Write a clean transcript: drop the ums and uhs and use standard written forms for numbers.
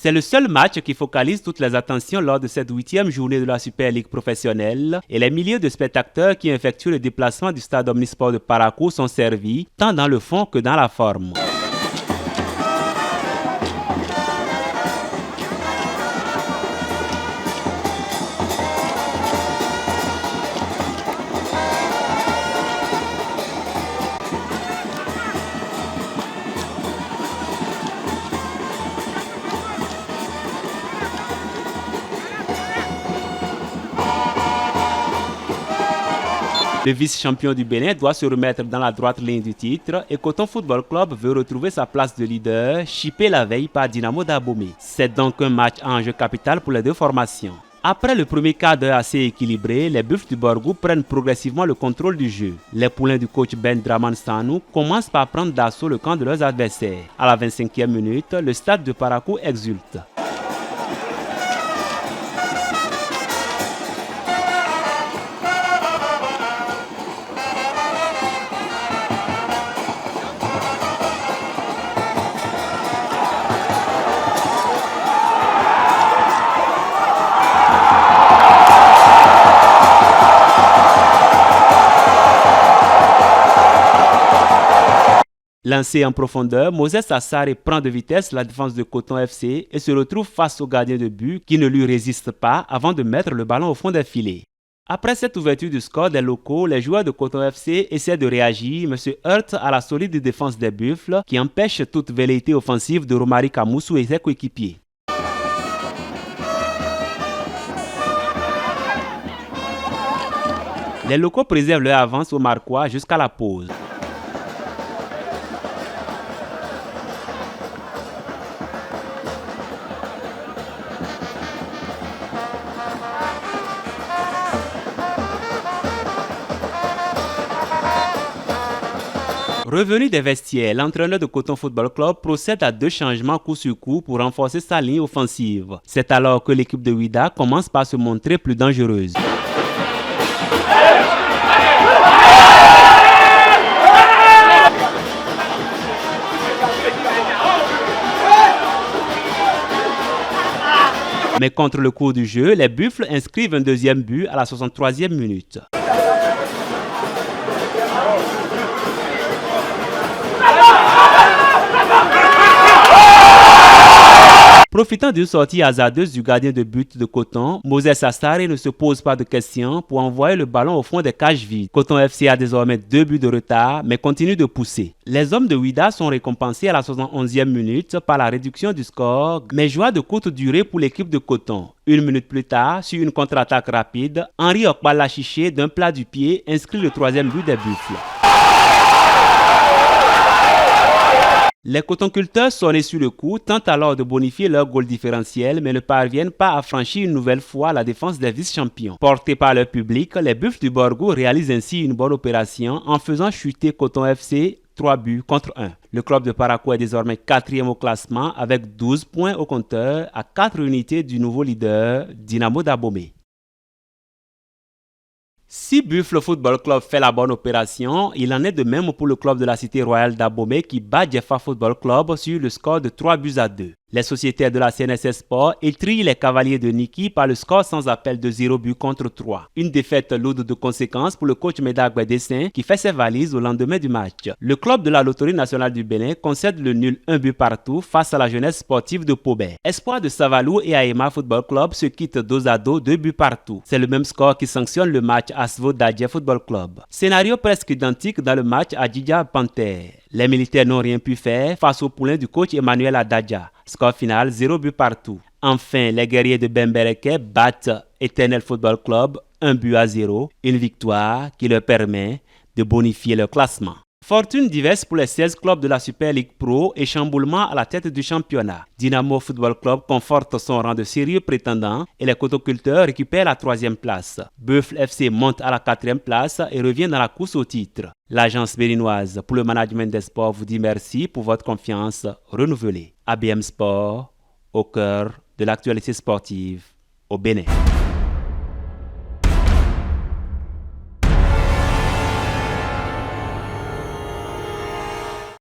C'est le seul match qui focalise toutes les attentions lors de cette 8e journée de la Super League professionnelle et les milliers de spectateurs qui effectuent le déplacement du stade Omnisport de Parakou sont servis tant dans le fond que dans la forme. Le vice-champion du Bénin doit se remettre dans la droite ligne du titre et Coton Football Club veut retrouver sa place de leader, chippé la veille par Dynamo d'Abomey. C'est donc un match à enjeu capital pour les deux formations. Après le premier quart d'heure assez équilibré, les Buffles du Borgou prennent progressivement le contrôle du jeu. Les poulains du coach Ben Draman Sanou commencent par prendre d'assaut le camp de leurs adversaires. À la 25e minute, le stade de Parakou exulte. Lancé en profondeur, Moses Assare prend de vitesse la défense de Coton FC et se retrouve face au gardien de but qui ne lui résiste pas avant de mettre le ballon au fond des filets. Après cette ouverture du score des locaux, les joueurs de Coton FC essaient de réagir mais se heurtent à la solide défense des Buffles qui empêche toute velléité offensive de Romari Kamoussou et ses coéquipiers. Les locaux préservent leur avance au Marquois jusqu'à la pause. Revenu des vestiaires, l'entraîneur de Coton Football Club procède à 2 changements coup sur coup pour renforcer sa ligne offensive. C'est alors que l'équipe de Ouida commence par se montrer plus dangereuse. Mais contre le cours du jeu, les Buffles inscrivent un deuxième but à la 63e minute. Profitant d'une sortie hasardeuse du gardien de but de Coton, Moses Assare ne se pose pas de questions pour envoyer le ballon au fond des cages vides. Coton FC a désormais 2 buts de retard mais continue de pousser. Les hommes de Ouida sont récompensés à la 71e minute par la réduction du score, mais joie de courte durée pour l'équipe de Coton. 1 minute plus tard, sur une contre-attaque rapide, Henri Okbalachiché d'un plat du pied inscrit le 3e but des Buffles. Les cotonculteurs sont nés sur le coup, tentent alors de bonifier leur goal différentiel, mais ne parviennent pas à franchir une nouvelle fois la défense des vice-champions. Portés par leur public, les Buffles du Borgou réalisent ainsi une bonne opération en faisant chuter Coton FC 3 buts contre 1. Le club de Parakou est désormais 4e au classement avec 12 points au compteur à 4 unités du nouveau leader Dynamo d'Abomey. Si Buffle Football Club fait la bonne opération, il en est de même pour le club de la Cité Royale d'Abomey qui bat Jeffa Football Club sur le score de 3 buts à 2. Les sociétaires de la CNSS Sport étrillent les Cavaliers de Niki par le score sans appel de 0 but contre 3. Une défaite lourde de conséquences pour le coach Medagwe Dessin qui fait ses valises au lendemain du match. Le club de la Loterie nationale du Bénin concède le nul 1 but partout face à la jeunesse sportive de Pobet. Espoir de Savalou et Aema Football Club se quittent dos à dos 2 buts partout. C'est le même score qui sanctionne le match Asvo d'Adja Football Club. Scénario presque identique dans le match à Djidja Panther. Les militaires n'ont rien pu faire face au poulain du coach Emmanuel Adadja. Score final 0 but partout. Enfin, les guerriers de Bembereke battent Eternel Football Club 1 but à 0. Une victoire qui leur permet de bonifier leur classement. Fortune diverse pour les 16 clubs de la Super League Pro et chamboulement à la tête du championnat. Dynamo Football Club conforte son rang de sérieux prétendant et les cotoculteurs récupèrent la 3e place. Buffle FC monte à la 4e place et revient dans la course au titre. L'agence béninoise pour le management des sports vous dit merci pour votre confiance renouvelée. ABM Sport, au cœur de l'actualité sportive au Bénin.